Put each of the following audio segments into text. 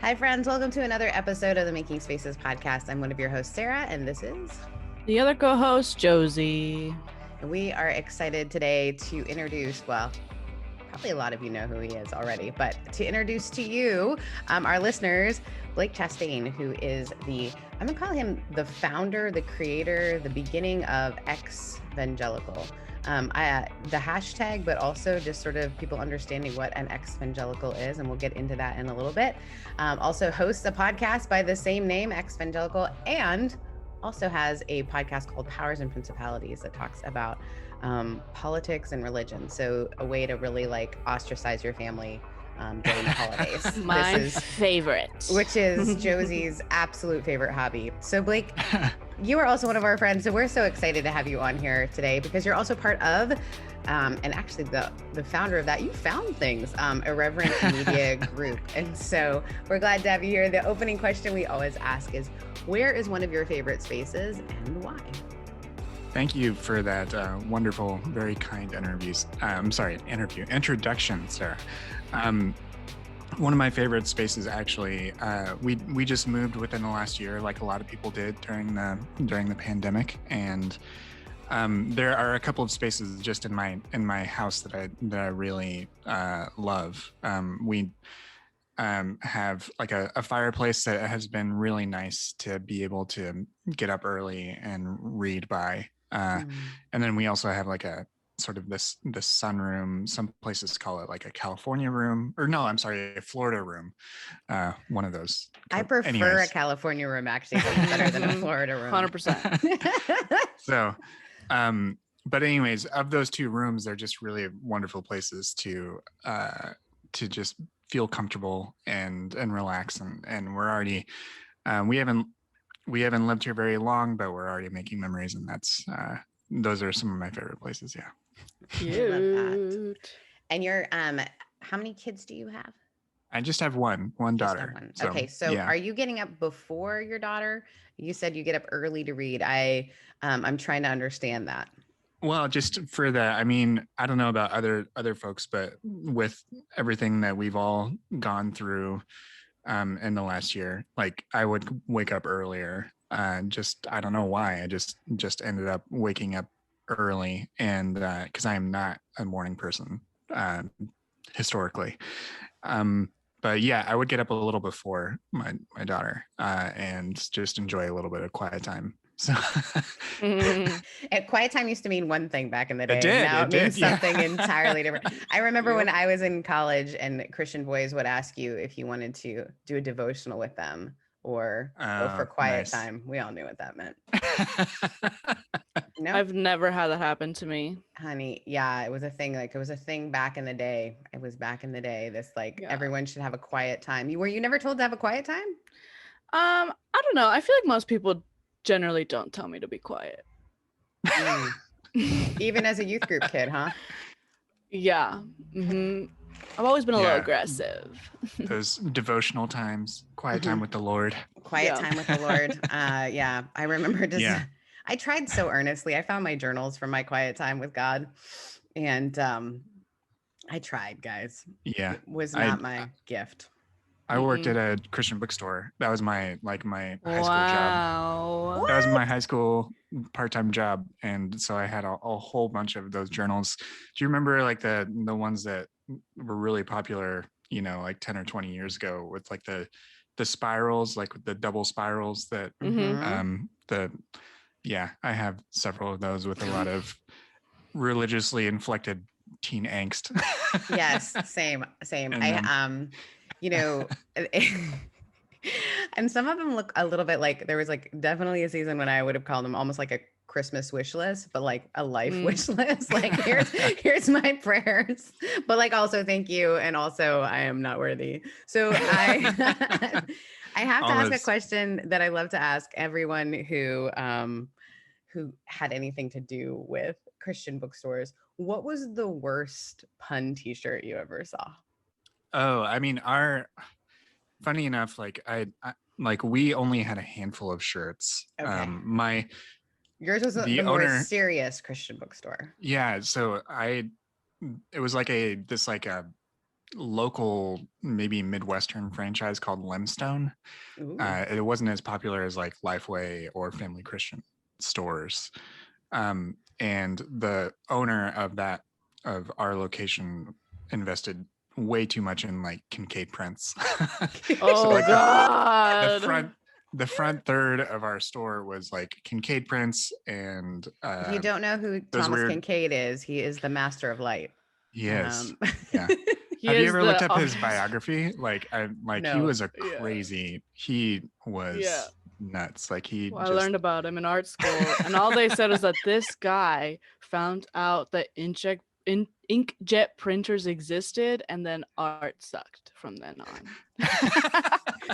Hi, friends. Welcome to another episode of the Making Spaces podcast. I'm one of your hosts, Sarah, and this is the other co-host, Josie. And we are excited today to introduce, well, probably a lot of you know who he is already, but to introduce to you, our listeners, Blake Chastain, who is I'm going to call him the founder, the creator, the beginning of Exvangelical. The hashtag, but also just sort of people understanding what an Exvangelical is, and we'll get into that in a little bit. Also hosts a podcast by the same name, Exvangelical, and also has a podcast called Powers and Principalities that talks about politics and religion. So a way to really like ostracize your family during the holidays. My favorite. Which is Josie's absolute favorite hobby. So Blake, you are also one of our friends. So we're so excited to have you on here today because you're also part of, and actually the founder of that, You Found Things, Irreverent Media Group. And so we're glad to have you here. The opening question we always ask is, where is one of your favorite spaces and why? Thank you for that wonderful, very kind introduction, Sarah. One of my favorite spaces, actually, we just moved within the last year, like a lot of people did during the pandemic, and there are a couple of spaces just in my house that I really love. We have like a fireplace that has been really nice to be able to get up early and read by. And then we also have like a sort of this sunroom. Some places call it like a California room, or no, I'm sorry, a Florida room. One of those. I prefer a California room actually better than a Florida room. 100%. So, but anyways, of those two rooms, they're just really wonderful places to just feel comfortable and relax. And we're already, we haven't lived here very long, but we're already making memories, and those are some of my favorite places. Yeah. Cute. I love that. And you're, how many kids do you have? I just have one daughter. One. Okay. So yeah. Are you getting up before your daughter? You said you get up early to read. I'm trying to understand that. Well, just for that, I mean, I don't know about other folks, but with everything that we've all gone through in the last year, like I would wake up earlier. I don't know why. I just ended up waking up early, and because I am not a morning person historically. But yeah, I would get up a little before my daughter and just enjoy a little bit of quiet time. So And quiet time used to mean one thing back in the day. Now it means something entirely different. I remember when I was in college and Christian boys would ask you if you wanted to do a devotional with them or go for quiet time. We all knew what that meant. No? I've never had that happen to me. Honey, yeah, it was a thing. Like it was a thing back in the day. It was back in the day. This everyone should have a quiet time. Were you never told to have a quiet time? I don't know. I feel like most people generally don't tell me to be quiet. Even as a youth group kid, huh? Yeah. Mm-hmm. I've always been a little aggressive. Those devotional times, quiet time with the Lord. Quiet time with the Lord. Yeah, I remember I tried so earnestly. I found my journals from my quiet time with God, and I tried, guys. Yeah. It was not my gift. I worked at a Christian bookstore. That was my high school job. What? That was my high school part-time job. And so I had a whole bunch of those journals. Do you remember like the ones that were really popular, like 10 or 20 years ago with like the spirals, like the double spirals that, I have several of those with a lot of religiously inflected teen angst. Yes, same. And and some of them look a little bit like, there was like definitely a season when I would have called them almost like a Christmas wish list, but like a life wish list. Like here's my prayers, but like also thank you, and also I am not worthy. So I have to ask a question that I love to ask everyone who had anything to do with Christian bookstores. What was the worst pun t-shirt you ever saw? Oh, I mean, funny enough, like we only had a handful of shirts. Okay. Yours was the more serious Christian bookstore. Yeah. So it was like a local, maybe Midwestern franchise called Limestone. Ooh. It wasn't as popular as like Lifeway or Family Christian stores. And the owner of our location invested way too much in like Kincaid prints. Oh like God. the front third of our store was like Kincaid prints, and If you don't know who those Thomas weird. Kincaid is, he is the master of light. Yes. Um, Yeah. He Have you is ever the looked up his artist. biography? Like he No. was a Yeah. crazy. He was Yeah. nuts. Like he Well, I just. learned about him in art school, and all they said was that this guy found out that inkjet printers existed, and then art sucked from then on.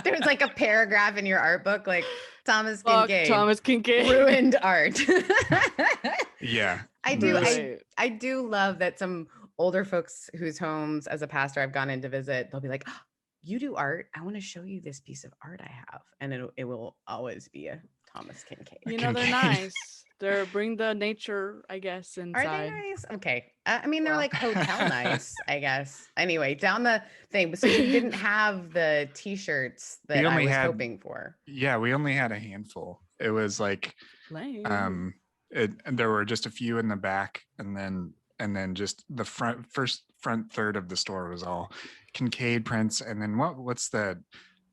There's like a paragraph in your art book, like Thomas Fuck Kincaid Thomas Kincaid. ruined art. Yeah. I do. Right. I do love that some older folks whose homes as a pastor I've gone in to visit, they'll be like, oh, you do art? I want to show you this piece of art I have. And it will always be a Thomas Kincaid. You know, they're Kincaid. nice. They're bring the nature, I guess, Are inside. they nice? Okay. I mean, they're Well. like hotel nice, I guess. Anyway, down the thing. So you didn't have the t-shirts that I was hoping for. Yeah, we only had a handful. It was like Lame. there were just a few in the back, and then just the front third of the store was all Kincaid prints, and then what's the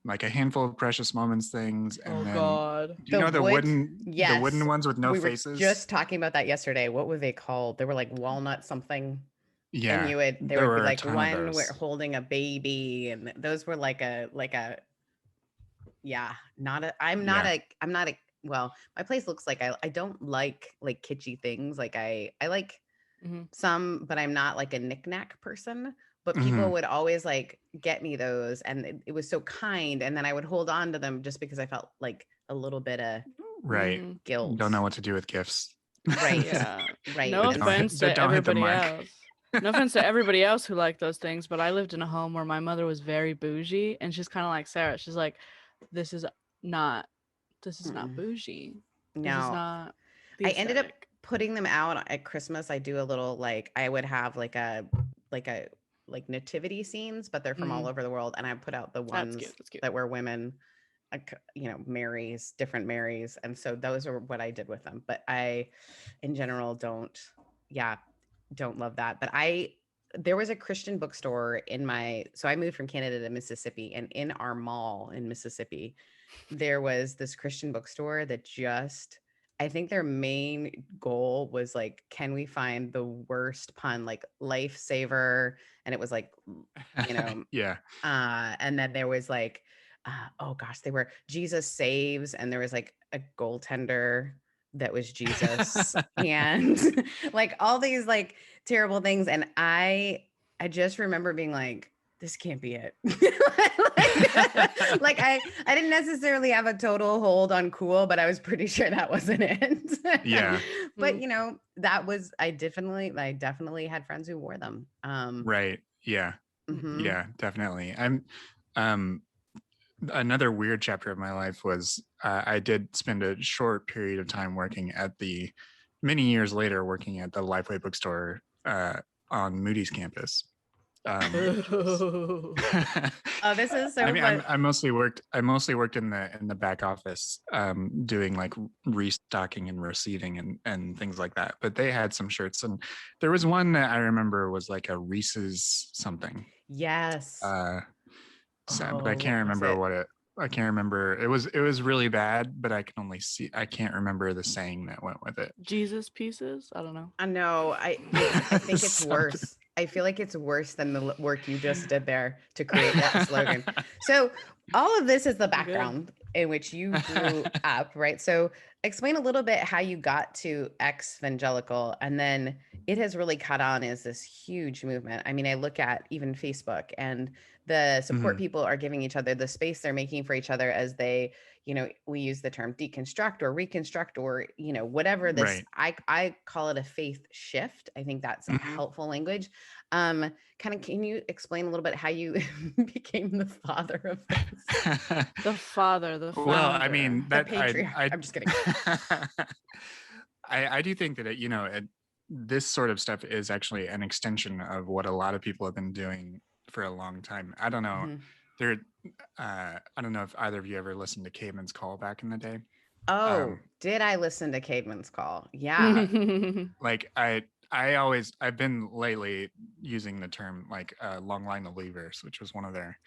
like a handful of Precious Moments things, and then God. do you know the wooden ones with no we faces? Were just talking about that yesterday. What were they called? They were like walnut something. Yeah, and there would be like one holding a baby, and those were like a yeah. I'm not a well, my place looks like I don't like kitschy things. Like I like some, but I'm not like a knickknack person. But people would always like get me those, and it was so kind. And then I would hold on to them just because I felt like a little bit of guilt. Don't know what to do with gifts. Right. Yeah. Right. No offense to everybody else. No offense to everybody else who liked those things, but I lived in a home where my mother was very bougie, and she's kind of like Sarah. She's like, this is not bougie. No. This is not I ended up putting them out at Christmas. I do a little like I would have like nativity scenes, but they're from all over the world, and I put out the ones That's cute. that were women, Marys, different Marys, and so those are what I did with them. But I in general don't love that. But there was a Christian bookstore so I moved from Canada to Mississippi, and in our mall in Mississippi there was this Christian bookstore that I think their main goal was like, can we find the worst pun, like lifesaver? And it was like, yeah. And then there was like, oh gosh, they were Jesus Saves, and there was like a goaltender that was Jesus, and like all these like terrible things. And I just remember being like, this can't be it. like I didn't necessarily have a total hold on cool, but I was pretty sure that wasn't it. Yeah. But that was, I definitely had friends who wore them. Right. Yeah. Yeah, definitely. I'm another weird chapter of my life was I did spend a short period of time many years later working at the Lifeway bookstore on Moody's campus. Oh, this is so. I mean, I mostly worked in the back office, doing like restocking and receiving and things like that. But they had some shirts, and there was one that I remember was like a Reese's something. Yes. But I can't remember what it. I can't remember. It was really bad, but I can't remember the saying that went with it. Jesus pieces? I don't know. I know. I think it's worse. I feel like it's worse than the work you just did there to create that slogan. So all of this is the background in which you grew up, right? So explain a little bit how you got to Exvangelical, and then it has really caught on as this huge movement. I mean, I look at even Facebook and the support people are giving each other, the space they're making for each other as they, we use the term deconstruct or reconstruct or, whatever this, I call it a faith shift. I think that's helpful language. Can you explain a little bit how you became the father of this? The father. Well, I mean, the patriarch. I'm just kidding. I do think that, this sort of stuff is actually an extension of what a lot of people have been doing for a long time. I don't know. Mm-hmm. I don't know if either of you ever listened to Caveman's Call back in the day. Oh, did I listen to Caveman's Call? Yeah. Like I've been lately using the term like Long Line of Believers, which was one of their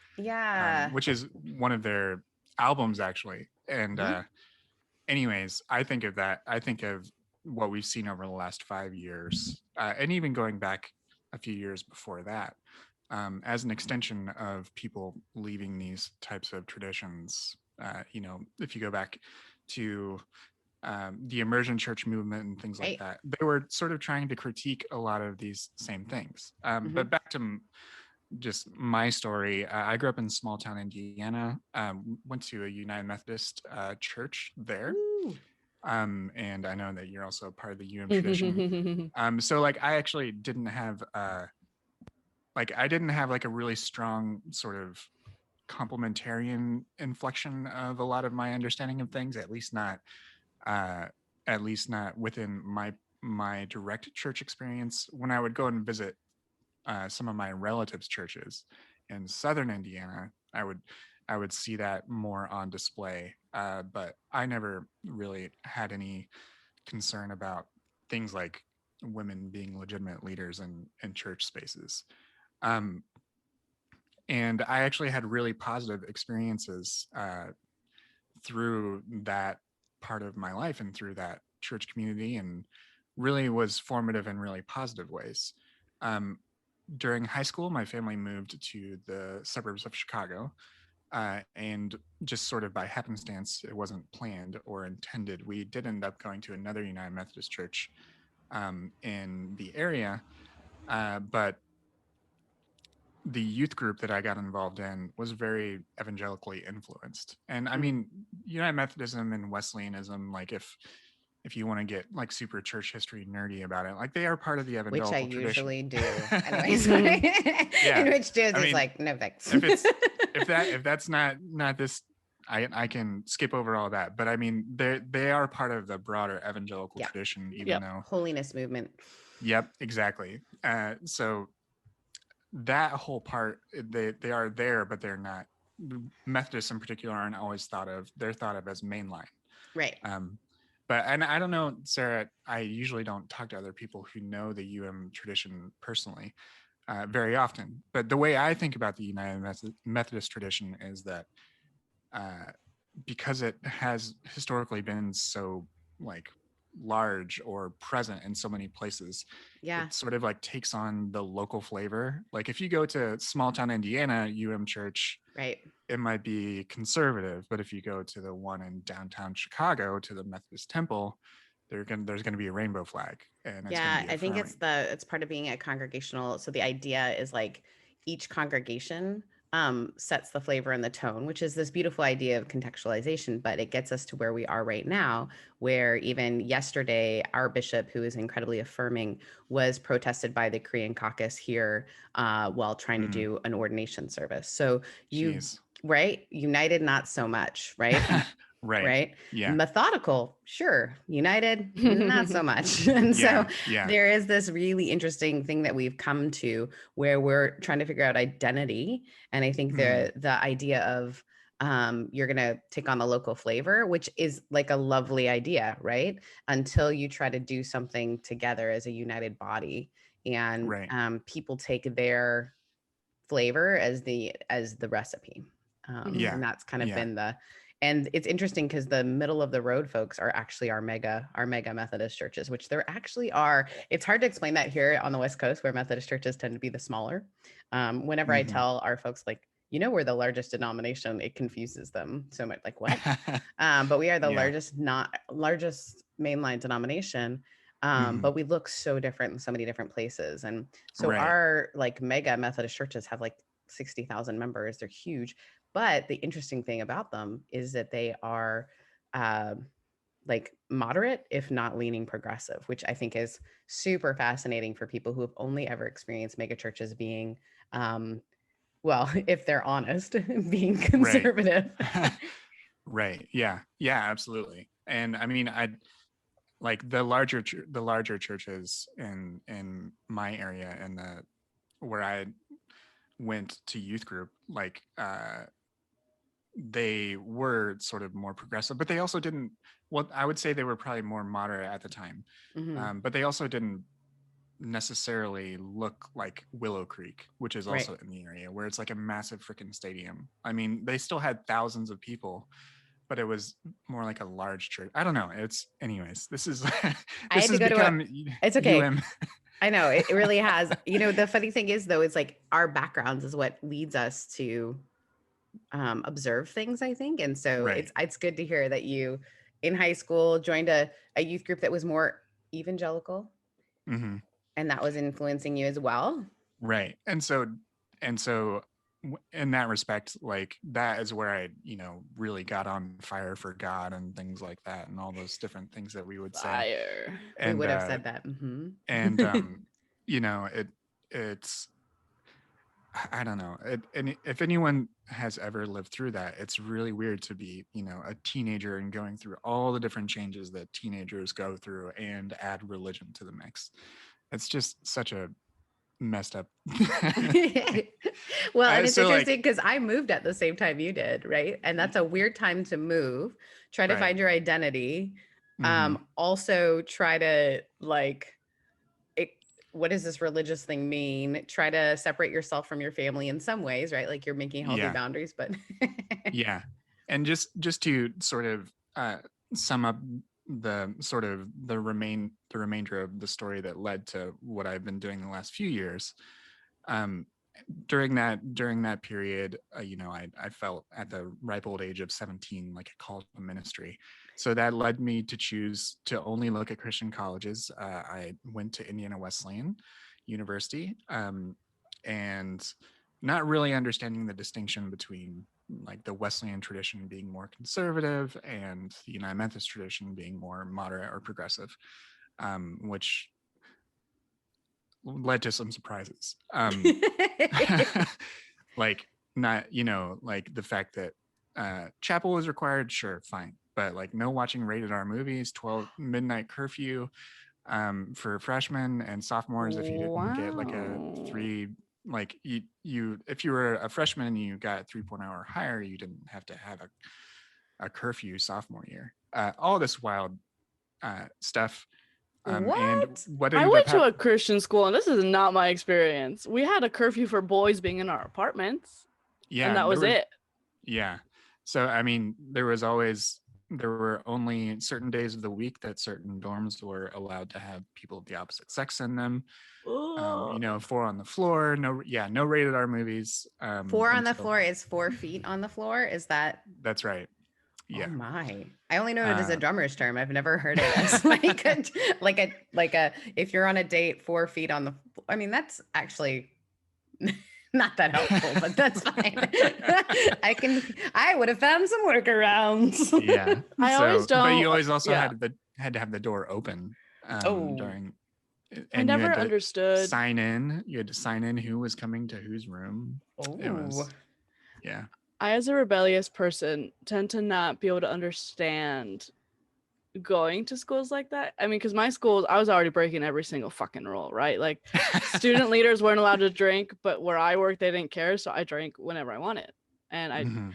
which is one of their albums actually. And anyways, I think of what we've seen over the last 5 years, and even going back a few years before that, as an extension of people leaving these types of traditions. If you go back to the immersion church movement and things like that, they were sort of trying to critique a lot of these same things. But back to just my story, I grew up in small town Indiana, went to a United Methodist church there. And I know that you're also a part of the UM tradition. So like I actually didn't have like a really strong sort of complementarian inflection of a lot of my understanding of things, at least not within my direct church experience. When I would go and visit some of my relatives' churches in southern Indiana, I would see that more on display. But I never really had any concern about things like women being legitimate leaders in church spaces. And I actually had really positive experiences through that part of my life and through that church community, and really was formative in really positive ways. During high school, my family moved to the suburbs of Chicago, and just sort of by happenstance, it wasn't planned or intended, we did end up going to another United Methodist church in the area, but the youth group that I got involved in was very evangelically influenced. And I mean, United Methodism and Wesleyanism, like if you want to get like super church history nerdy about it, like they are part of the evangelical tradition. Which I usually do. Anyways, in which Josie's like, no thanks. if that's not this, I can skip over all that. But I mean, they are part of the broader evangelical tradition, even though holiness movement. Yep, exactly. So that whole part, they are there, but they're not. Methodists in particular aren't always thought of. They're thought of as mainline. Right. But and I don't know, Sarah, I usually don't talk to other people who know the UM tradition personally very often. But the way I think about the United Methodist tradition is that because it has historically been so like large or present in so many places, it sort of like takes on the local flavor. Like if you go to small town Indiana church, right, it might be conservative, but if you go to the one in downtown Chicago, to the Methodist Temple, there's going to be a rainbow flag, and it's going to be I think it's part of being a congregational. So the idea is like each congregation sets the flavor and the tone, which is this beautiful idea of contextualization, but it gets us to where we are right now, where even yesterday, our bishop, who is incredibly affirming, was protested by the Korean caucus here while trying to do an ordination service. So right? United, not so much, right? Right. Yeah. Methodical, sure. United, not so much. And so there is this really interesting thing that we've come to where we're trying to figure out identity. And I think the idea of you're going to take on the local flavor, which is like a lovely idea, right? Until you try to do something together as a united body, and people take their flavor as the recipe. And that's kind of been and it's interesting because the middle of the road folks are actually our mega Methodist churches, which there actually are. It's hard to explain that here on the West Coast, where Methodist churches tend to be the smaller. Whenever I tell our folks, like, we're the largest denomination, it confuses them so much. Like, what? But we are the largest mainline denomination. But we look so different in so many different places. And so our like mega Methodist churches have like 60,000 members. They're huge. But the interesting thing about them is that they are like moderate, if not leaning progressive, which I think is super fascinating for people who have only ever experienced mega churches being, well, if they're honest, being conservative. Right. Yeah. Yeah, absolutely. And I mean, I like the larger churches in my area and where went to youth group, like they were sort of more progressive, but they also didn't. Well, I would say they were probably more moderate at the time, but they also didn't necessarily look like Willow Creek, which is also in the area, where it's like a massive freaking stadium. I mean, they still had thousands of people, but it was more like a large church. I don't know. It's anyways. This is this has become. It's okay. I know it really has. You know, the funny thing is, though, it's like our backgrounds is what leads us to observe things, I think. And so it's good to hear that you in high school joined a youth group that was more evangelical, and that was influencing you as well. Right. And so in that respect, like that is where I, really got on fire for God and things like that, and all those different things that we would say. And, we would have said that. And it's I don't know. And if anyone has ever lived through that, it's really weird to be, a teenager and going through all the different changes that teenagers go through and add religion to the mix. It's just such a messed up. Well, and it's interesting because I moved at the same time you did, right? And that's a weird time to move, try to find your identity. Also try to what does this religious thing mean? Try to separate yourself from your family in some ways, right? Like you're making healthy boundaries, but yeah. And just to sort of sum up the remainder of the story that led to what I've been doing the last few years. During that period, I felt at the ripe old age of 17 like a call to ministry. So that led me to choose to only look at Christian colleges. I went to Indiana Wesleyan University, and not really understanding the distinction between like the Wesleyan tradition being more conservative and the United Methodist tradition being more moderate or progressive, which led to some surprises. Like not, like the fact that chapel was required, sure, fine. But like no watching rated R movies, 12 midnight curfew for freshmen and sophomores if you didn't get like a 3, like you if you were a freshman and you got 3.0 or higher, you didn't have to have a curfew sophomore year. All this wild stuff. What? I went to a Christian school, and this is not my experience. We had a curfew for boys being in our apartments. Yeah, and that was it. Yeah. So I mean, there were only certain days of the week that certain dorms were allowed to have people of the opposite sex in them. 4 on the floor. No rated R movies. 4 on the floor is 4 feet on the floor. Is that? That's right. Yeah. Oh my! I only know it as a drummer's term. I've never heard it as like a if you're on a date 4 feet on the. I mean, that's actually not that helpful, but that's fine. I would have found some workarounds. Yeah. I always don't. But you always also had to have the door open during. And I never understood. You had to sign in who was coming to whose room. Yeah. I, as a rebellious person, tend to not be able to understand going to schools like that. I mean, because my schools, I was already breaking every single fucking rule, right? Like student leaders weren't allowed to drink, but where I worked, they didn't care. So I drank whenever I wanted. And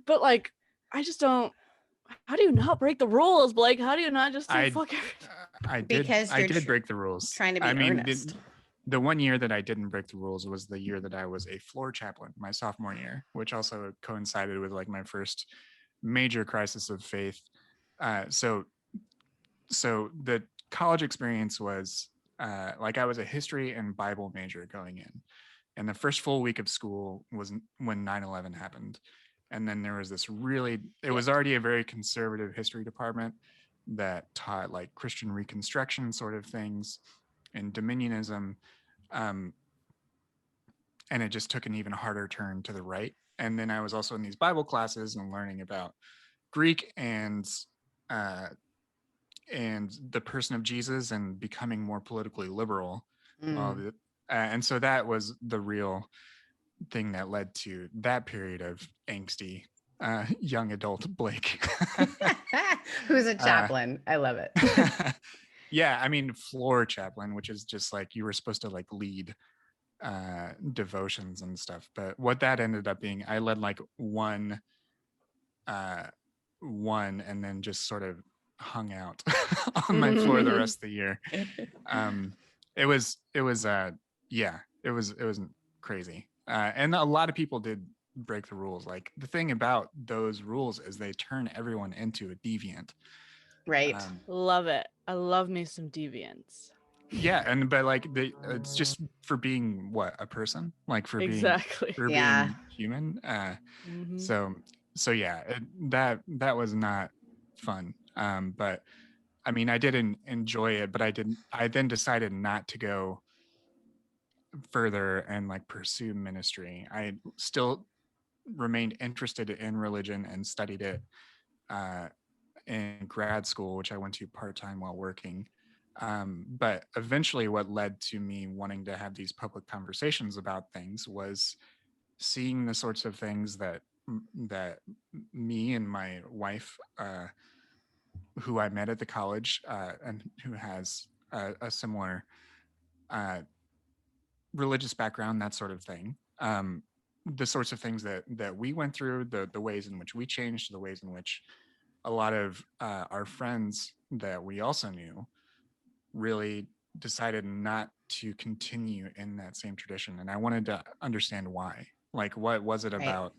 but like, I just don't, how do you not break the rules, Blake? How do you not just say fuck everything? I did break the rules. Trying to be earnest. The one year that I didn't break the rules was the year that I was a floor chaplain, my sophomore year, which also coincided with like my first major crisis of faith. So the college experience was like I was a history and Bible major going in. And the first full week of school was when 9/11 happened. And then there was this it was already a very conservative history department that taught like Christian Reconstruction sort of things and dominionism. And it just took an even harder turn to the right. And then I was also in these Bible classes and learning about Greek and the person of Jesus and becoming more politically liberal. And so that was the real thing that led to that period of angsty young adult Blake. Who's a chaplain. I love it. Yeah, I mean, floor chaplain, which is just like you were supposed to like lead devotions and stuff. But what that ended up being, I led like one and then just sort of hung out on my floor the rest of the year. It was crazy. And a lot of people did break the rules. Like the thing about those rules is they turn everyone into a deviant. Right. Love it. I love me some deviants. Yeah, but like it's just for being a person, like for being human. So yeah, that was not fun. But I mean, I didn't enjoy it, but I then decided not to go further and like pursue ministry. I still remained interested in religion and studied it in grad school, which I went to part-time while working. But eventually what led to me wanting to have these public conversations about things was seeing the sorts of things that me and my wife, who I met at the college, and who has a similar religious background, that sort of thing. The sorts of things that we went through, the ways in which we changed, the ways in which a lot of our friends that we also knew really decided not to continue in that same tradition. And I wanted to understand why. Like, what was it about?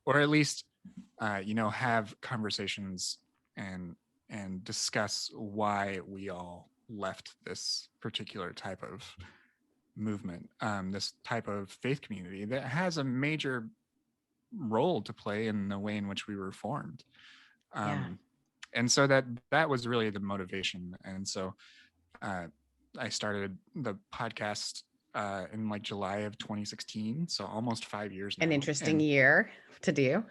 Or at least, have conversations and discuss why we all left this particular type of movement, this type of faith community that has a major role to play in the way in which we were formed. And so that was really the motivation. And so I started the podcast in like July of 2016, so almost 5 years now. An interesting year to do.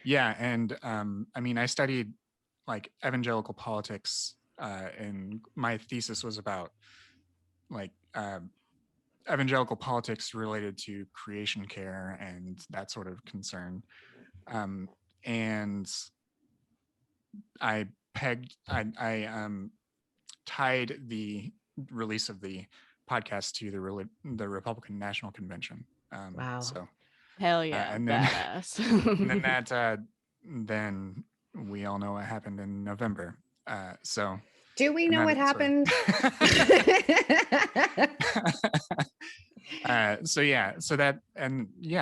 Yeah. And I mean, I studied like evangelical politics, and my thesis was about like evangelical politics related to creation care and that sort of concern. And I tied the release of the podcast to the Republican National Convention. Wow! So hell yeah, and then, badass. and then we all know what happened in November. So do we know what happened?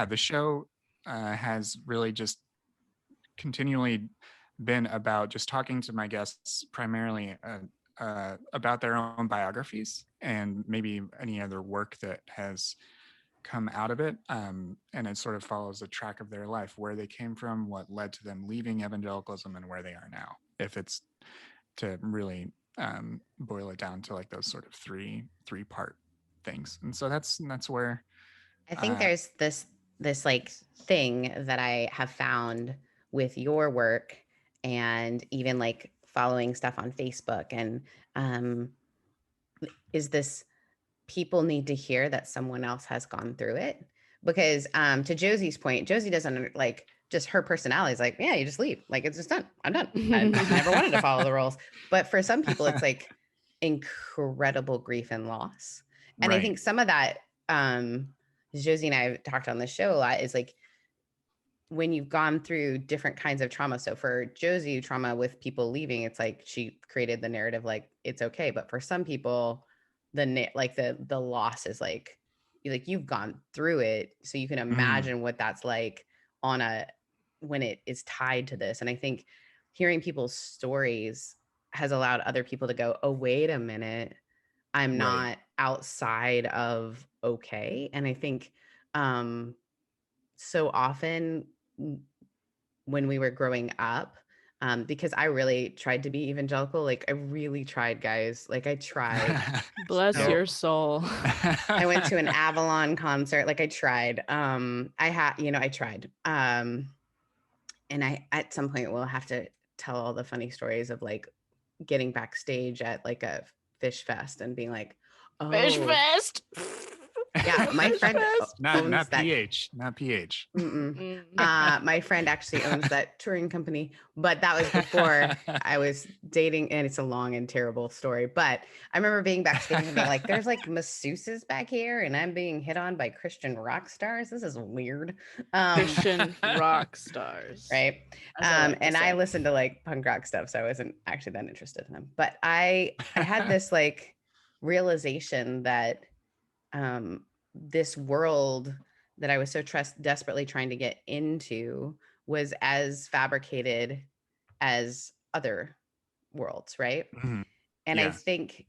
The show has really just continually been about just talking to my guests primarily about their own biographies and maybe any other work that has come out of it. And it sort of follows the track of their life, where they came from, what led to them leaving evangelicalism, and where they are now, if it's to really boil it down to like those sort of three part things. And so that's where I think there's this like thing that I have found with your work and even like following stuff on Facebook, and is this people need to hear that someone else has gone through it. Because to Josie's point, Josie doesn't like, just her personality is like, yeah, you just leave. Like, it's just done. I'm done. I never wanted to follow the rules. But for some people, it's like incredible grief and loss. And I think some of that, Josie and I have talked on the show a lot, is like when you've gone through different kinds of trauma. So for Josie, trauma with people leaving, it's like she created the narrative like it's okay. But for some people, the loss is like you've gone through it, so you can imagine what that's like when it is tied to this. And I think hearing people's stories has allowed other people to go, oh, wait a minute, I'm not outside of okay. And I think so often when we were growing up, because I really tried to be evangelical. Like I really tried, guys. Like I tried. Bless your soul. I went to an Avalon concert. Like I tried. I tried. And I, at some point, will have to tell all the funny stories of like getting backstage at like a fish fest and being like, oh, fish fest. Yeah, my friend owns not that. PH, not PH. My friend actually owns that touring company, but that was before I was dating, and it's a long and terrible story. But I remember being backstage and being like, "There's like masseuses back here, and I'm being hit on by Christian rock stars. This is weird." Christian rock stars, right? And I listened to like punk rock stuff, so I wasn't actually that interested in them. But I had this like realization that this world that I was so desperately trying to get into was as fabricated as other worlds, right? Mm-hmm. And I think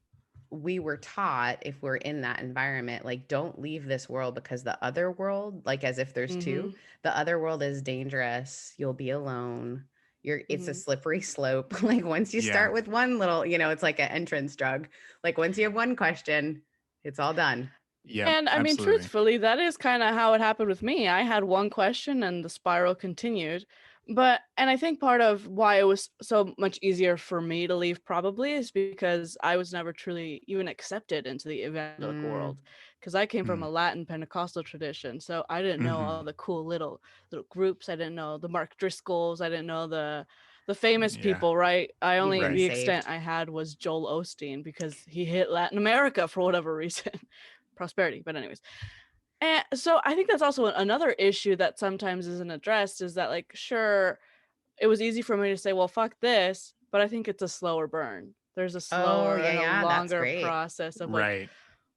we were taught, if we're in that environment, like, don't leave this world because the other world, like as if there's two, the other world is dangerous. You'll be alone. It's a slippery slope. Like once you start with one little, it's like an entrance drug. Like once you have one question, it's all done. Yeah. And I mean, truthfully, that is kind of how it happened with me. I had one question and the spiral continued. And I think part of why it was so much easier for me to leave probably is because I was never truly even accepted into the evangelical world, because I came from a Latin Pentecostal tradition. So I didn't know all the cool little groups. I didn't know the Mark Driscolls. I didn't know the famous people, right? The extent I had was Joel Osteen, because he hit Latin America for whatever reason. Prosperity. But anyways, and so I think that's also another issue that sometimes isn't addressed, is that, like, sure, it was easy for me to say, well, fuck this, but I think it's a slower burn. There's a slower and a longer process of like,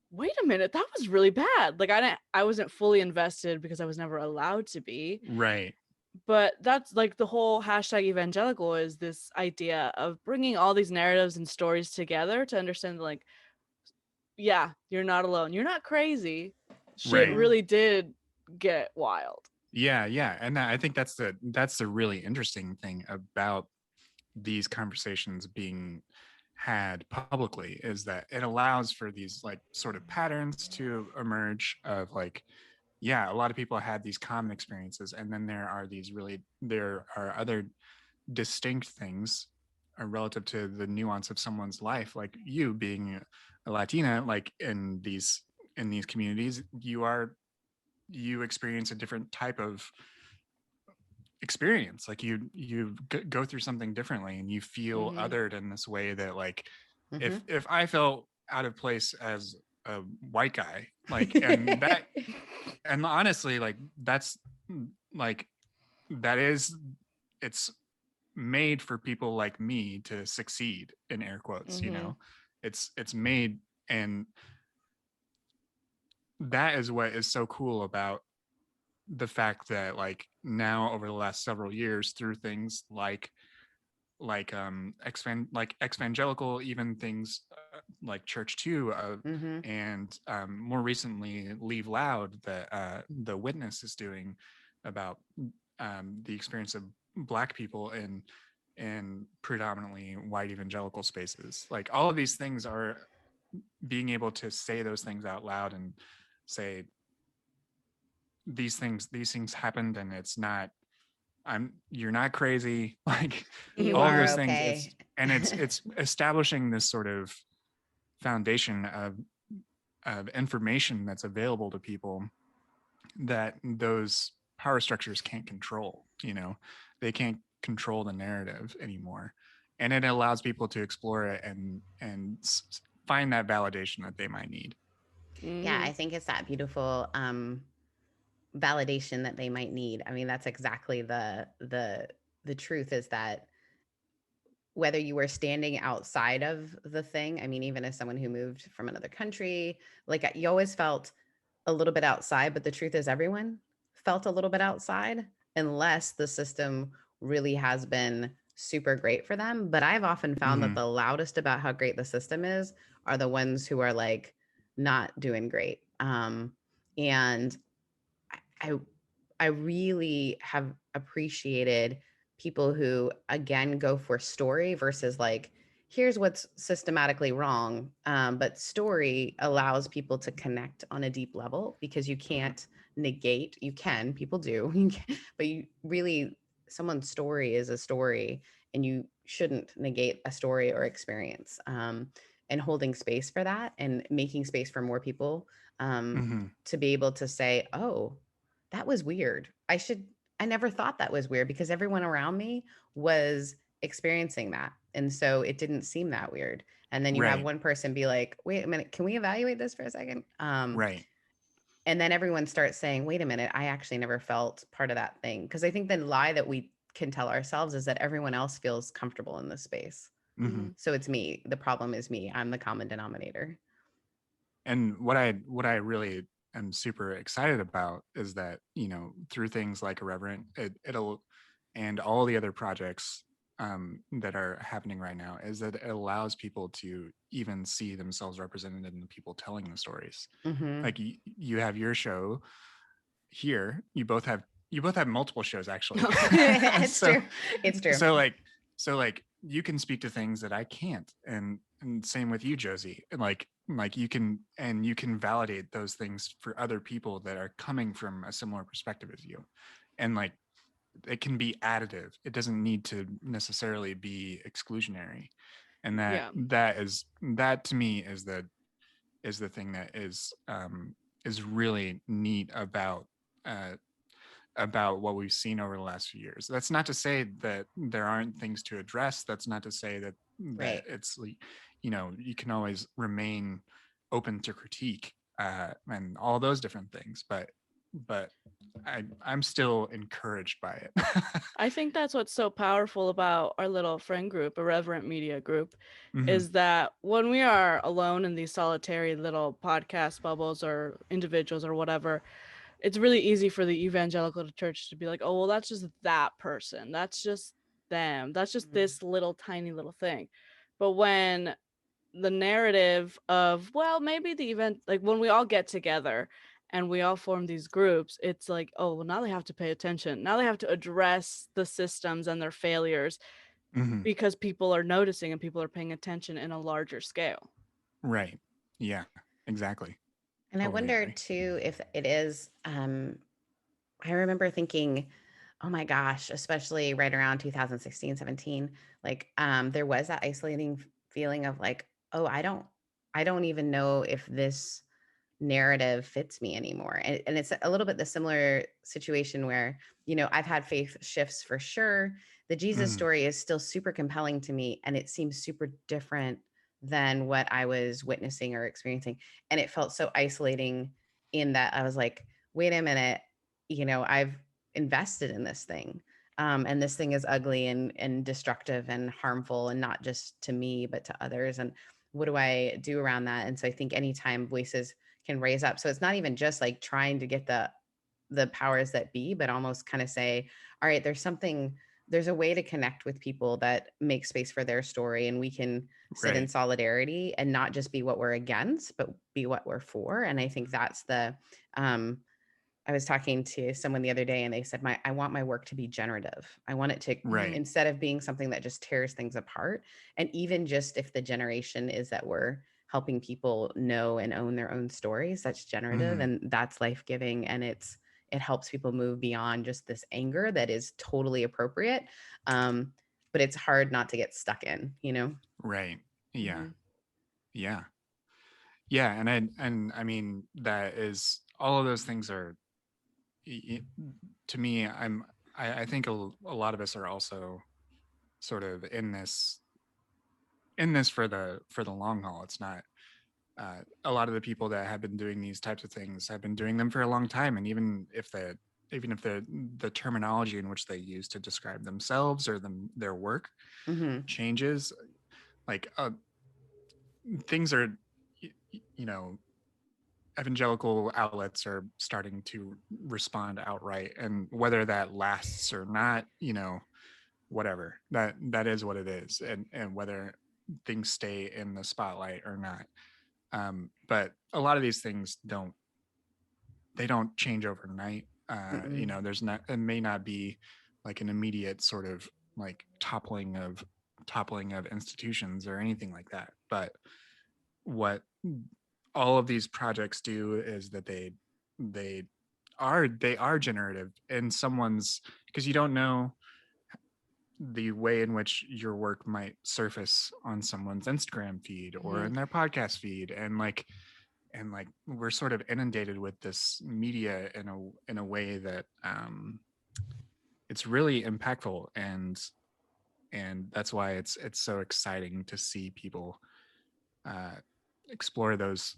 wait a minute, that was really bad. Like I wasn't fully invested because I was never allowed to be. Right. But that's like the whole hashtag evangelical is this idea of bringing all these narratives and stories together to understand, like, yeah, you're not alone. You're not crazy. Shit really did get wild. Yeah. And I think that's the really interesting thing about these conversations being had publicly, is that it allows for these like sort of patterns to emerge of like, yeah, a lot of people had these common experiences, and then there are other distinct things relative to the nuance of someone's life, like you being a Latina, like in these communities, you experience a different type of experience. Like you go through something differently, and you feel othered in this way that, like, if I felt out of place as a white guy, like, and that, and honestly, like, that's like, it's made for people like me to succeed, in air quotes. It's made, and that is what is so cool about the fact that, like, now over the last several years, through things like Exvangelical, even things like Church 2, and more recently Leave Loud, that the Witness is doing about the experience of Black people in predominantly white evangelical spaces. Like, all of these things are being able to say those things out loud and say, these things happened, and it's not, you're not crazy, like, all of those things. It's establishing this sort of foundation of information that's available to people that those power structures can't control. They can't control the narrative anymore, and it allows people to explore it and find that validation that they might need. Yeah, I think it's that beautiful validation that they might need. I mean, that's exactly the truth, is that whether you were standing outside of the thing, I mean, even as someone who moved from another country, like, you always felt a little bit outside, but the truth is everyone felt a little bit outside, unless the system really has been super great for them. But I've often found that the loudest about how great the system is are the ones who are like not doing great. And I really have appreciated people who, again, go for story versus like, here's what's systematically wrong. But story allows people to connect on a deep level, because you can't negate, people do, but you really, someone's story is a story, and you shouldn't negate a story or experience. and holding space for that and making space for more people Mm-hmm. to be able to say, oh, that was weird. I never thought that was weird because everyone around me was experiencing that. And so it didn't seem that weird. And then you have Right. one person be like, wait a minute, can we evaluate this for a second? Right. And then everyone starts saying, wait a minute, I actually never felt part of that thing. Because I think the lie that we can tell ourselves is that everyone else feels comfortable in this space. Mm-hmm. So it's me. The problem is me. I'm the common denominator. And what I really am super excited about is that, you know, through things like Irreverent, it'll and all the other projects that are happening right now, is that it allows people to even see themselves represented in the people telling the stories. Mm-hmm. Like you have your show here. You both have multiple shows actually. It's true. It's true. So like you can speak to things that I can't, and same with you, Josie. And like you can validate those things for other people that are coming from a similar perspective as you, and like it can be additive. It doesn't need to necessarily be exclusionary, and that to me is the thing that is really neat about what we've seen over the last few years. That's not to say that there aren't things to address. That's not to say that Right. it's, you know, you can always remain open to critique and all those different things. But I'm still encouraged by it. I think that's what's so powerful about our little friend group, Irreverent Media Group, Mm-hmm. is that when we are alone in these solitary little podcast bubbles or individuals or whatever, it's really easy for the evangelical church to be like, oh, well, that's just that person. That's just them. That's just this little tiny little thing. But when the narrative of, well, maybe the event, like when we all get together and we all form these groups, it's like, oh, well, now they have to pay attention. Now they have to address the systems and their failures Mm-hmm. because people are noticing and people are paying attention in a larger scale. Right. Yeah, exactly. And I wonder too if it is, I remember thinking, oh my gosh, especially right around 2016, 17, like there was that isolating feeling of like, oh, I don't even know if this narrative fits me anymore. And it's a little bit the similar situation where, you know, I've had faith shifts for sure. The Jesus story is still super compelling to me, and it seems super different than what I was witnessing or experiencing. And it felt so isolating in that I was like, wait a minute, you know, I've invested in this thing. And this thing is ugly and destructive and harmful, and not just to me, but to others. And what do I do around that? And so I think anytime voices can raise up, so it's not even just like trying to get the powers that be, but almost kind of say, all right, there's a way to connect with people that make space for their story, and we can sit in solidarity and not just be what we're against, but be what we're for. And I think that's I was talking to someone the other day and they said, I want my work to be generative. I want it to, instead of being something that just tears things apart. And even just if the generation is that we're helping people know and own their own stories, that's generative and that's life-giving. And it helps people move beyond just this anger that is totally appropriate. But it's hard not to get stuck in, you know? Right. Yeah. Mm-hmm. Yeah. Yeah. And I mean, that is, all of those things are, to me, I think a lot of us are also sort of in this for the long haul. It's not, a lot of the people that have been doing these types of things have been doing them for a long time. And even if the terminology in which they use to describe themselves or their work changes, like things are, you know, evangelical outlets are starting to respond outright, and whether that lasts or not, you know, whatever, that is what it is, and whether things stay in the spotlight or not. But a lot of these things don't change overnight. You know, it may not be like an immediate sort of like toppling of institutions or anything like that. But what all of these projects do is that they are generative in someone's, because you don't know the way in which your work might surface on someone's Instagram feed or in their podcast feed, and like we're sort of inundated with this media in a way that it's really impactful, and that's why it's so exciting to see people explore those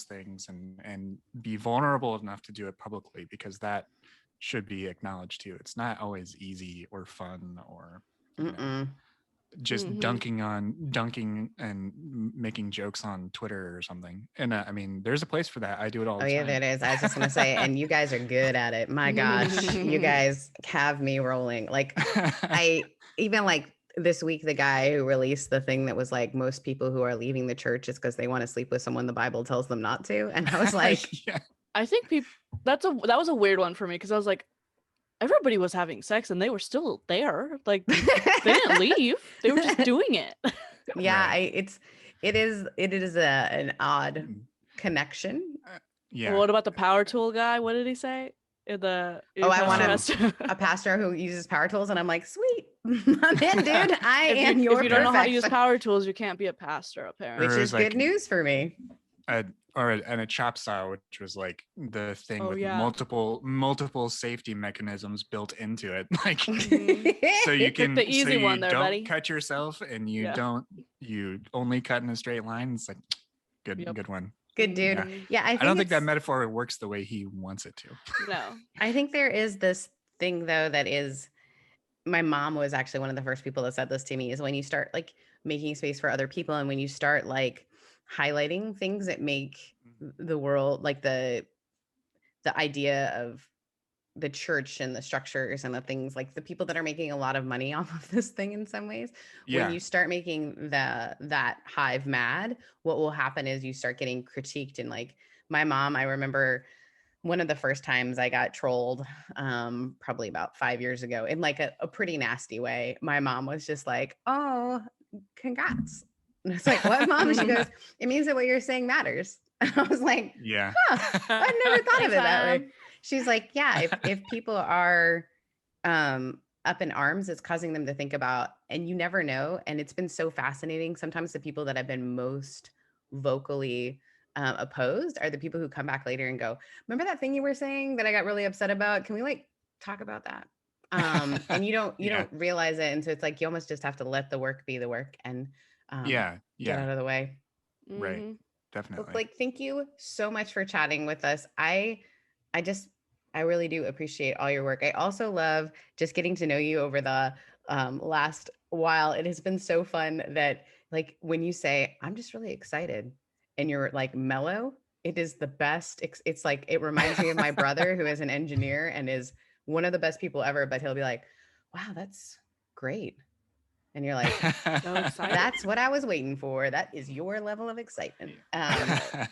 things and be vulnerable enough to do it publicly, because that should be acknowledged too. It's not always easy or fun or just dunking and making jokes on Twitter or something. And I mean, there's a place for that. I do it all the time. Oh yeah, there it is. I was just gonna say, and you guys are good at it. My gosh, you guys have me rolling. Like I even like this week, the guy who released the thing that was like, most people who are leaving the church is because they want to sleep with someone the Bible tells them not to. And I was like, yeah. I think that was a weird one for me, because I was like, everybody was having sex and they were still there. Like they didn't leave. They were just doing it. Yeah, right. It is an odd connection. Yeah. Well, what about the power tool guy? What did he say? I want a pastor who uses power tools, and I'm like, sweet, I'm in, dude. I am your. If you don't know how to use power tools, you can't be a pastor, apparently. Which is like, good news for me. And a chop saw, which was like the thing with multiple safety mechanisms built into it, like so you can the easy one there, don't buddy. Cut yourself, and you only cut in a straight line. It's like good one. Good dude. Yeah, I don't think that metaphor works the way he wants it to. No. I think there is this thing though that is, my mom was actually one of the first people that said this to me, is when you start like making space for other people, and when you start like highlighting things that make the world, like the idea of the church and the structures and the things, like the people that are making a lot of money off of this thing in some ways, when you start making that hive mad, what will happen is you start getting critiqued. And like my mom, I remember one of the first times I got trolled, probably about 5 years ago, in like a pretty nasty way. My mom was just like, oh, congrats. And it's like, what, Mom? And she goes, it means that what you're saying matters. And I was like, I never thought of it that way. She's like, yeah, if people are up in arms, it's causing them to think about, and you never know. And it's been so fascinating. Sometimes the people that have been most vocally opposed are the people who come back later and go, remember that thing you were saying that I got really upset about? Can we like talk about that? And you don't realize it. And so it's like, you almost just have to let the work be the work and get out of the way. Right. Definitely. Well, like, thank you so much for chatting with us. I really do appreciate all your work. I also love just getting to know you over the last while. It has been so fun that, like, when you say, I'm just really excited, and you're like mellow, it is the best. It's like, it reminds me of my brother, who is an engineer and is one of the best people ever, but he'll be like, wow, that's great. And you're like, so that's what I was waiting for. That is your level of excitement. I'm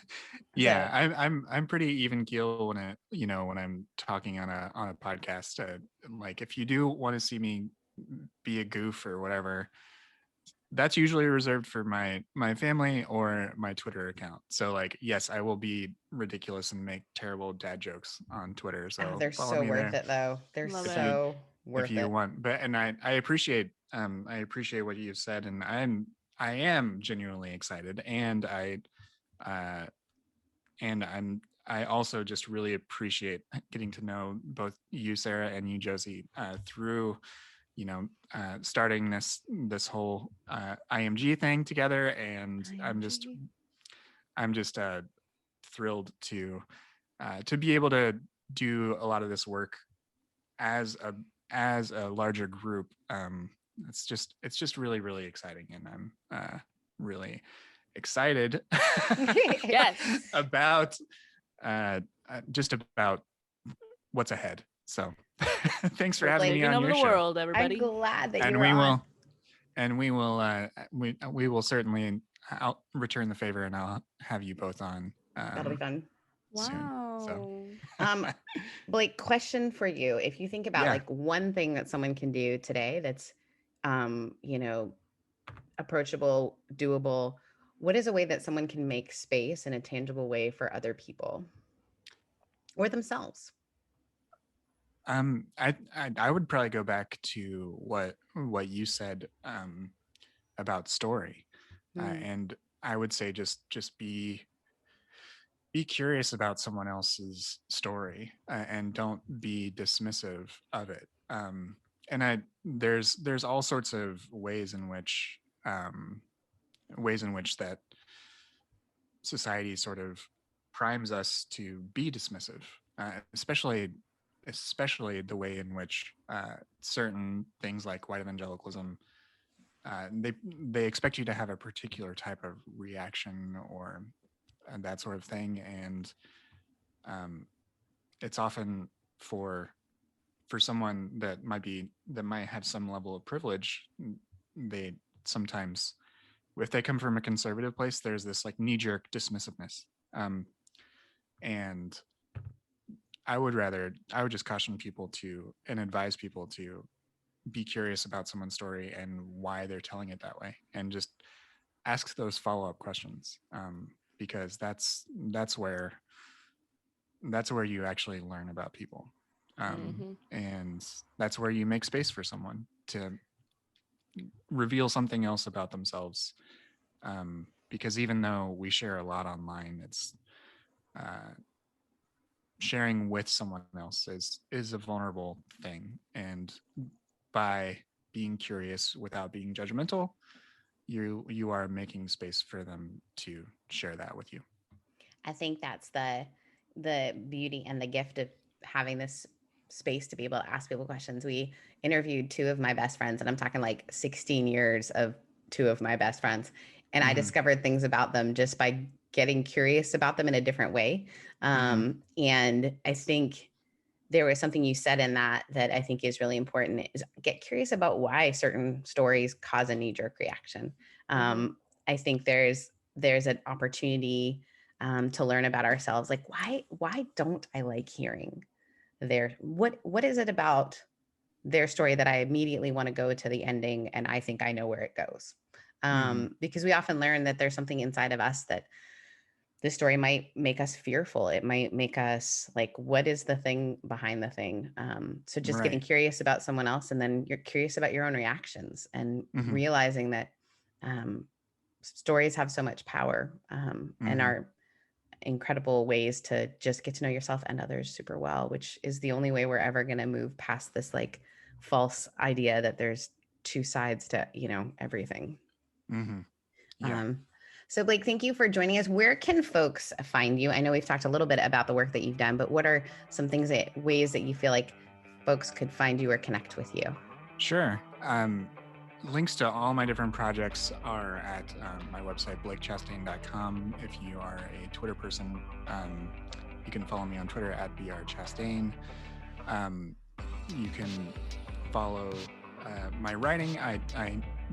pretty even keel when I'm talking on a podcast. Like, if you do want to see me be a goof or whatever, that's usually reserved for my family or my Twitter account. So like, yes, I will be ridiculous and make terrible dad jokes on Twitter. So they're so worth it though. They're so worth it. If you want, but and I appreciate what you've said, and I am genuinely excited, and I also just really appreciate getting to know both you, Sarah, and you, Josie, through starting this whole IMG thing together, and IMG. I'm just thrilled to be able to do a lot of this work as a larger group. It's just really, really exciting, and I'm really excited about what's ahead. So thanks for having me on your show. World, everybody. I'm glad that you were on. We will certainly return the favor, and I'll have you both on. That'll be fun. Soon. So. Blake, question for you. If you think about like one thing that someone can do today that's approachable, doable, what is a way that someone can make space in a tangible way for other people or themselves? I would probably go back to what you said about story, and I would say just be curious about someone else's story, and don't be dismissive of it. And there's all sorts of ways in which that society sort of primes us to be dismissive, especially the way in which certain things like white evangelicalism, they expect you to have a particular type of reaction or that sort of thing, and it's often for someone that might have some level of privilege. They sometimes, if they come from a conservative place, there's this like knee-jerk dismissiveness, and I would just caution people and advise people to be curious about someone's story and why they're telling it that way, and just ask those follow-up questions, because that's where you actually learn about people, and that's where you make space for someone to reveal something else about themselves, because even though we share a lot online, it's sharing with someone else is a vulnerable thing, and by being curious without being judgmental, you are making space for them to share that with you. I think that's the beauty and the gift of having this space to be able to ask people questions. We interviewed two of my best friends, and I'm talking like 16 years of two of my best friends, and I discovered things about them just by getting curious about them in a different way. And I think there was something you said in that I think is really important, is get curious about why certain stories cause a knee-jerk reaction. I think there's an opportunity to learn about ourselves. Like, why don't I like hearing what is it about their story that I immediately want to go to the ending and I think I know where it goes? Because we often learn that there's something inside of us that this story might make us fearful. It might make us like, what is the thing behind the thing? So just getting curious about someone else, and then you're curious about your own reactions, and realizing that stories have so much power, and are incredible ways to just get to know yourself and others super well, which is the only way we're ever going to move past this like false idea that there's two sides to, everything. So Blake, thank you for joining us. Where can folks find you? I know we've talked a little bit about the work that you've done, but what are some ways that you feel like folks could find you or connect with you? Sure. Links to all my different projects are at my website, blakechastain.com. If you are a Twitter person, you can follow me on Twitter at brchastain. You can follow my writing. I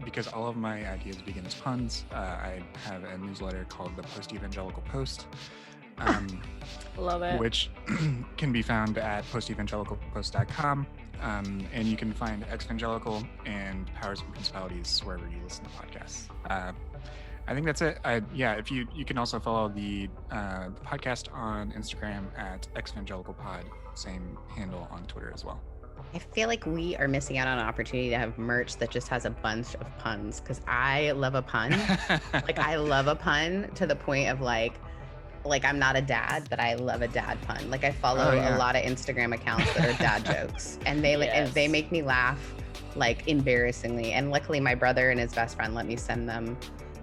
because all of my ideas begin as puns, I have a newsletter called the Post-Evangelical Post. Love it. Which can be found at postevangelicalpost.com. And you can find Exvangelical and Powers and Principalities wherever you listen to podcasts. I think that's it. If you can also follow the podcast on Instagram at Exvangelicalpod, same handle on Twitter as well. I feel like we are missing out on an opportunity to have merch that just has a bunch of puns, because I love a pun. Like, I love a pun to the point of like I'm not a dad, but I love a dad pun. Like, I follow a lot of Instagram accounts that are dad jokes, and they make me laugh like embarrassingly. And luckily my brother and his best friend let me send them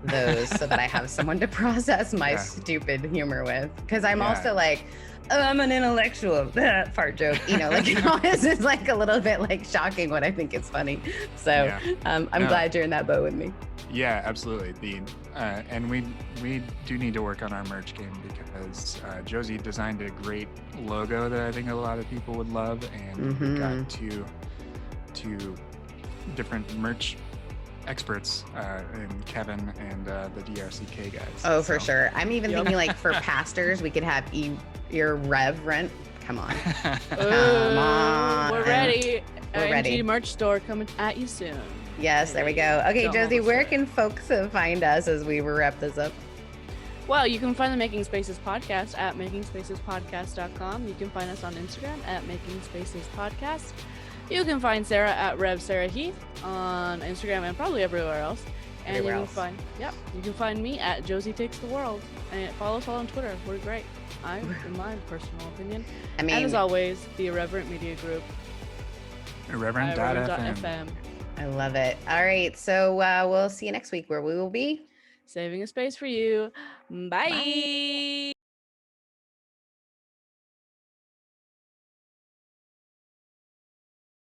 those so that I have someone to process my stupid humor with. Because I'm also like, oh, I'm an intellectual, fart joke, it's just like a little bit like shocking when I think it's funny. So I'm glad you're in that boat with me. Yeah, absolutely. And we do need to work on our merch game, because Josie designed a great logo that I think a lot of people would love, and we got two different merch experts, and Kevin and the DRCK guys. Oh, for sure. I'm even thinking like for pastors, we could have Irreverent. Come on. Come on. We're ready. We're ready. Merch store coming at you soon. Yes, there we go. Okay, Josie, where can folks find us as we wrap this up? Well, you can find the Making Spaces podcast at makingspacespodcast.com. You can find us on Instagram at makingspacespodcast. You can find Sarah at Rev Sarah Heath on Instagram and probably everywhere else. And you can find me at Josie Takes the World. And follow us all on Twitter. We're great. In my personal opinion. And as always, the Irreverent Media Group. Irreverent.fm. I love it. All right. So we'll see you next week where we will be saving a space for you. Bye.